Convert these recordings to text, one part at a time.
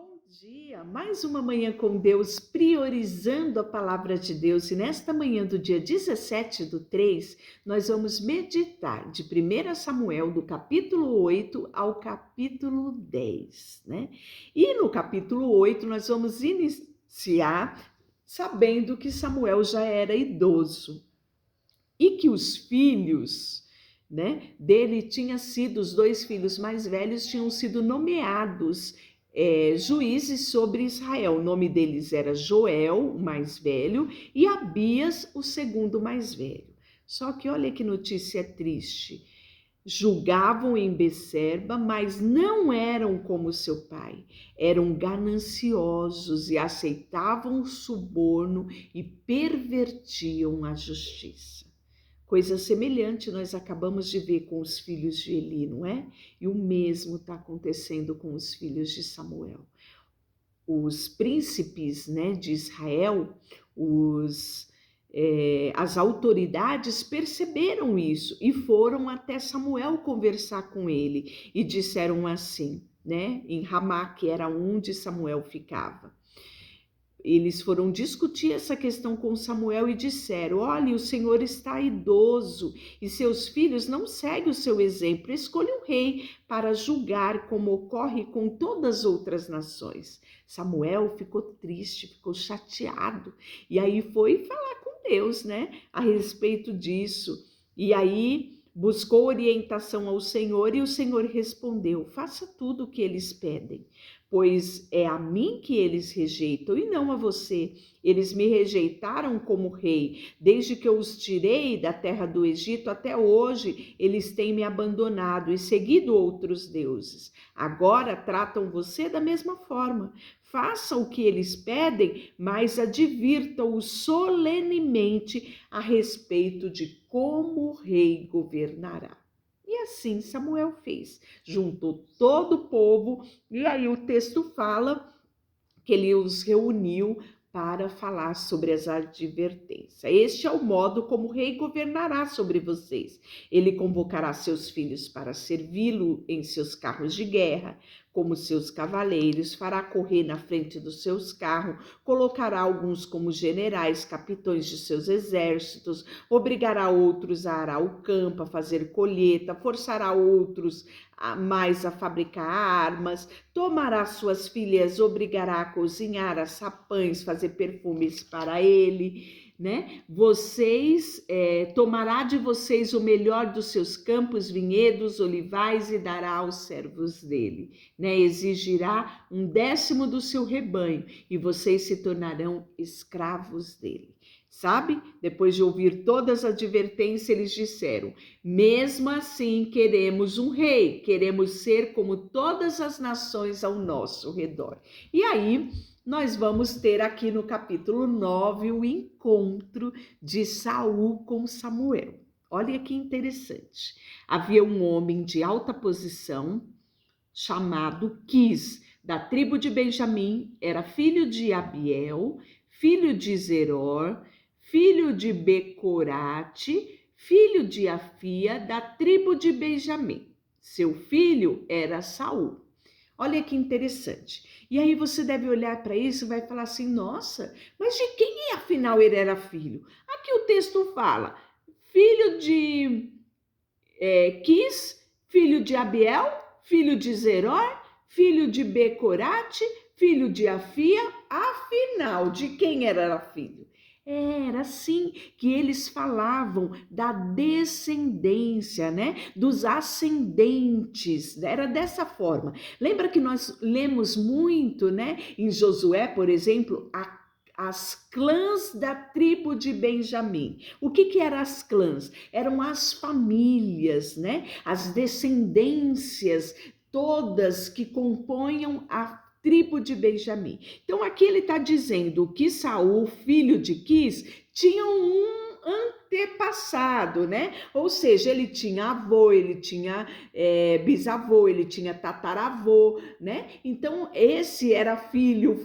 Bom dia! Mais uma manhã com Deus, priorizando a palavra de Deus. E nesta manhã do dia 17/3, nós vamos meditar de 1 Samuel, do capítulo 8 ao capítulo 10, né? E no capítulo 8, nós vamos iniciar sabendo que Samuel já era idoso e que os filhos, né, dele tinham sido, os dois filhos mais velhos tinham sido nomeados juízes sobre Israel. O nome deles era Joel, o mais velho, e Abias, o segundo mais velho. Só que olha que notícia triste. Julgavam em Becerba, mas não eram como seu pai. Eram gananciosos e aceitavam o suborno e pervertiam a justiça. Coisa semelhante nós acabamos de ver com os filhos de Eli, não é? E o mesmo está acontecendo com os filhos de Samuel. Os príncipes, né, de Israel, as autoridades perceberam isso e foram até Samuel conversar com ele e disseram assim, né, em Ramá, que era onde Samuel ficava. Eles foram discutir essa questão com Samuel e disseram: olha, o Senhor está idoso e seus filhos não seguem o seu exemplo. Escolha um rei para julgar, como ocorre com todas as outras nações. Samuel ficou triste, ficou chateado e aí foi falar com Deus, né, a respeito disso. E aí buscou orientação ao Senhor e o Senhor respondeu: faça tudo o que eles pedem, pois é a mim que eles rejeitam e não a você. Eles me rejeitaram como rei, desde que eu os tirei da terra do Egito até hoje, eles têm me abandonado e seguido outros deuses. Agora tratam você da mesma forma. Faça o que eles pedem, mas advirtam-os solenemente a respeito de como o rei governará. E assim Samuel fez, juntou todo o povo, e aí o texto fala que ele os reuniu para falar sobre as advertências. Este é o modo como o rei governará sobre vocês. Ele convocará seus filhos para servi-lo em seus carros de guerra, como seus cavaleiros, fará correr na frente dos seus carros, colocará alguns como generais, capitães de seus exércitos, obrigará outros a arar o campo, a fazer colheita, forçará outros mais a fabricar armas, tomará suas filhas, obrigará a cozinhar, assar pães, fazer perfumes para ele, né? Tomará de vocês o melhor dos seus campos, vinhedos, olivais e dará aos servos dele, né? Exigirá 1/10 do seu rebanho e vocês se tornarão escravos dele. Sabe? Depois de ouvir todas as advertências, eles disseram: mesmo assim, queremos um rei, queremos ser como todas as nações ao nosso redor. E aí, nós vamos ter aqui no capítulo 9 o encontro de Saul com Samuel. Olha que interessante. Havia um homem de alta posição chamado Quis, da tribo de Benjamim, era filho de Abiel, filho de Zeror, filho de Becorate, filho de Afia, da tribo de Benjamim. Seu filho era Saul. Olha que interessante. E aí você deve olhar para isso e vai falar assim: nossa, mas de quem afinal ele era filho? Aqui o texto fala: filho de Quis, filho de Abiel, filho de Zeror, filho de Becorate, filho de Afia. Afinal, de quem era filho? Era assim que eles falavam da descendência, né? Dos ascendentes. Era dessa forma. Lembra que nós lemos muito, né? Em Josué, por exemplo, as clãs da tribo de Benjamim. O que eram as clãs? Eram as famílias, né? As descendências todas que compunham a tribo de Benjamim. Então aqui ele está dizendo que Saul, filho de Quis, tinha um antepassado, né? Ou seja, ele tinha avô, ele tinha bisavô, ele tinha tataravô, né? Então esse era filho,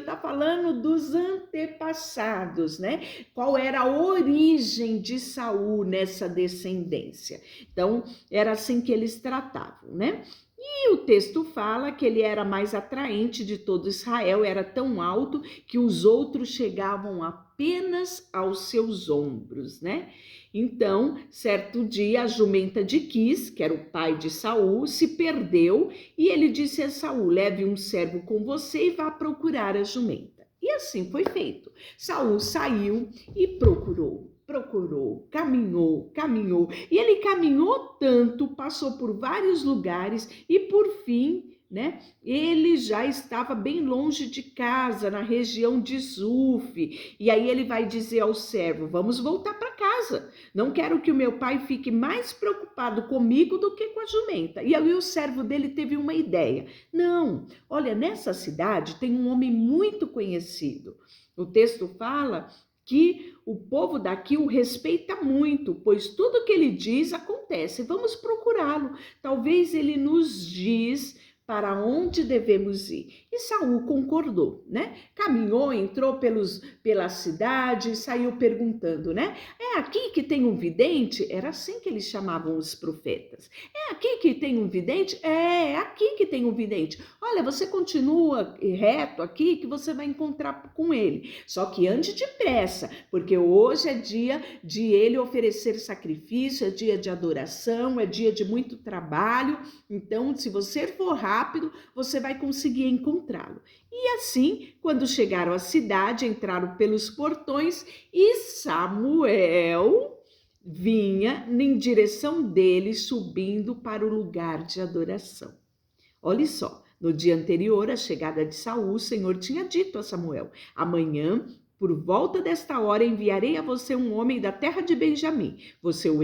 tá falando dos antepassados, né? Qual era a origem de Saul nessa descendência? Então era assim que eles tratavam, né? E o texto fala que ele era mais atraente de todo Israel, era tão alto que os outros chegavam apenas aos seus ombros, né? Então, certo dia, a jumenta de Quis, que era o pai de Saul, se perdeu e ele disse a Saul: leve um servo com você e vá procurar a jumenta. E assim foi feito. Saul saiu e procurou, caminhou, e ele caminhou tanto, passou por vários lugares e por fim, né, ele já estava bem longe de casa, na região de Zuf, e aí ele vai dizer ao servo: vamos voltar para casa, não quero que o meu pai fique mais preocupado comigo do que com a jumenta. E aí o servo dele teve uma ideia: não, olha, nessa cidade tem um homem muito conhecido. O texto fala que o povo daqui o respeita muito, pois tudo que ele diz acontece. Vamos procurá-lo. Talvez ele nos diz para onde devemos ir. E Saul concordou, né? Caminhou, entrou pela cidade, saiu perguntando, né? É aqui que tem um vidente? Era assim que eles chamavam os profetas. É aqui que tem um vidente? É aqui que tem um vidente. Olha, você continua reto aqui que você vai encontrar com ele. Só que ande depressa, porque hoje é dia de ele oferecer sacrifício, é dia de adoração, é dia de muito trabalho. Então, se você for rápido, você vai conseguir encontrá-lo. E assim, quando chegaram à cidade, entraram pelos portões e Samuel vinha em direção deles, subindo para o lugar de adoração. Olha só, no dia anterior à chegada de Saul, o Senhor tinha dito a Samuel: amanhã, por volta desta hora, enviarei a você um homem da terra de Benjamim. Você o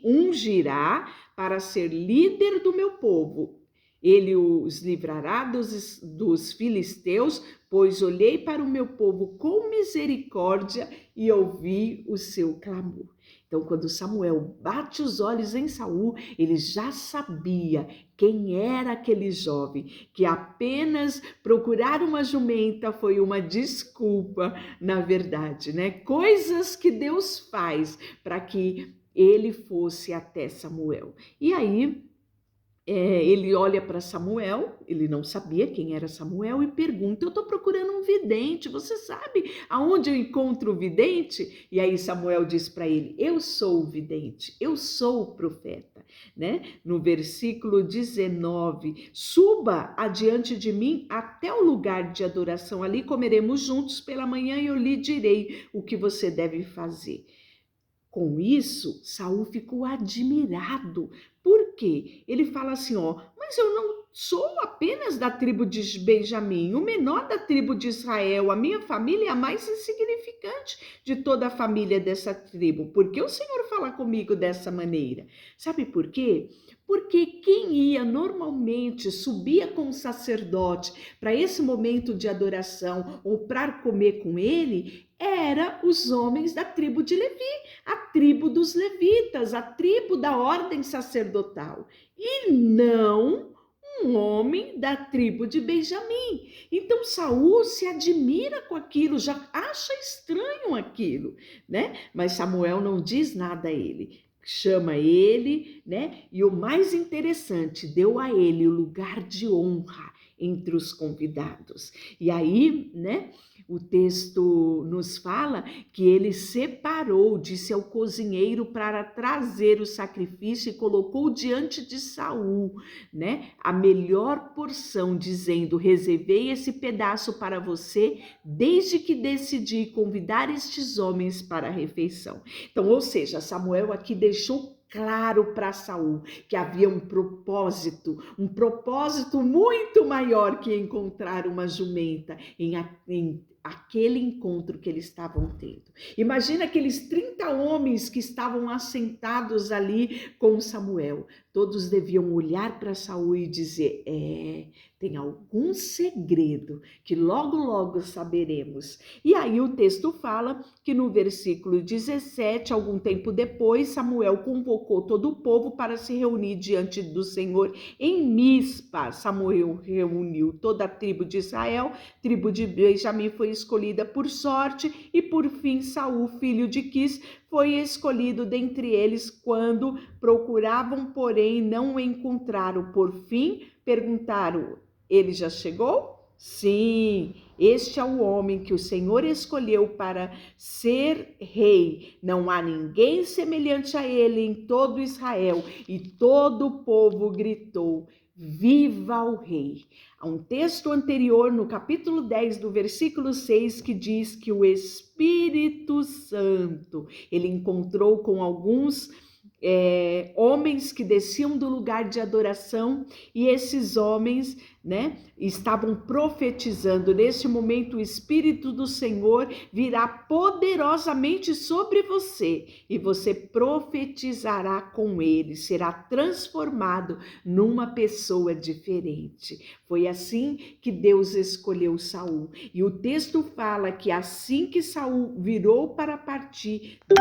ungirá para ser líder do meu povo. Ele os livrará dos filisteus, pois olhei para o meu povo com misericórdia e ouvi o seu clamor. Então, quando Samuel bate os olhos em Saul, ele já sabia quem era aquele jovem, que apenas procurar uma jumenta foi uma desculpa, na verdade, né? Coisas que Deus faz para que ele fosse até Samuel. E aí, ele olha para Samuel, ele não sabia quem era Samuel, e pergunta: eu estou procurando um vidente, você sabe aonde eu encontro o vidente? E aí Samuel diz para ele: eu sou o vidente, eu sou o profeta, né? No versículo 19: suba adiante de mim até o lugar de adoração, ali comeremos juntos pela manhã e eu lhe direi o que você deve fazer. Com isso, Saul ficou admirado. Por quê? Ele fala assim, ó: mas eu não sou apenas da tribo de Benjamim, o menor da tribo de Israel. A minha família é a mais insignificante de toda a família dessa tribo. Por que o Senhor fala comigo dessa maneira? Sabe por quê? Porque quem ia normalmente, subia com o sacerdote para esse momento de adoração ou para comer com ele, era os homens da tribo de Levi, a tribo dos levitas, a tribo da ordem sacerdotal, e não um homem da tribo de Benjamim. Então Saul se admira com aquilo, já acha estranho aquilo, né? Mas Samuel não diz nada a ele. Chama ele, né? E o mais interessante, deu a ele o lugar de honra entre os convidados. E aí, né? O texto nos fala que ele separou, disse ao cozinheiro para trazer o sacrifício e colocou diante de Saul, né, a melhor porção, dizendo: reservei esse pedaço para você desde que decidi convidar estes homens para a refeição. Então, ou seja, Samuel aqui deixou claro para Saul que havia um propósito muito maior que encontrar uma jumenta em aquele encontro que eles estavam tendo. Imagina aqueles 30 homens que estavam assentados ali com Samuel. Todos deviam olhar para Saul e dizer: tem algum segredo que logo, logo saberemos. E aí o texto fala que no versículo 17, algum tempo depois, Samuel convocou todo o povo para se reunir diante do Senhor em Mispa. Samuel reuniu toda a tribo de Israel, tribo de Benjamim foi escolhida por sorte e por fim Saul, filho de Quis, foi escolhido dentre eles quando procuravam, porém não o encontraram. Por fim, perguntaram: ele já chegou? Sim, este é o homem que o Senhor escolheu para ser rei. Não há ninguém semelhante a ele em todo Israel. E todo o povo gritou: viva o rei! Há um texto anterior, no capítulo 10, do versículo 6, que diz que o Espírito Santo, ele encontrou com alguns homens que desciam do lugar de adoração, e esses homens, né, estavam profetizando. Nesse momento, o Espírito do Senhor virá poderosamente sobre você e você profetizará com ele, será transformado numa pessoa diferente. Foi assim que Deus escolheu Saul. E o texto fala que assim que Saul virou para partir, Deus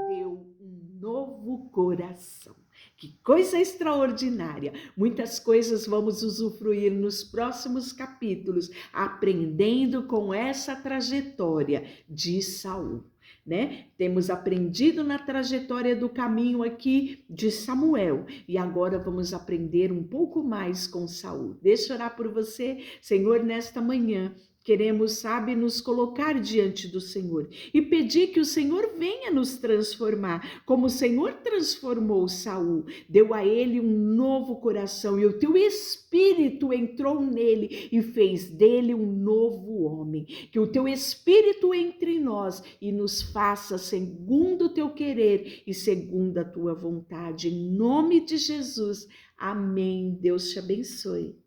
lhe deu um novo coração. Que coisa extraordinária! Muitas coisas vamos usufruir nos próximos capítulos, aprendendo com essa trajetória de Saul, né? Temos aprendido na trajetória do caminho aqui de Samuel e agora vamos aprender um pouco mais com Saul. Deixa eu orar por você, Senhor, nesta manhã. Queremos, sabe, nos colocar diante do Senhor e pedir que o Senhor venha nos transformar, como o Senhor transformou Saul, deu a ele um novo coração e o teu Espírito entrou nele e fez dele um novo homem. Que o teu Espírito entre em nós e nos faça segundo o teu querer e segundo a tua vontade. Em nome de Jesus, amém. Deus te abençoe.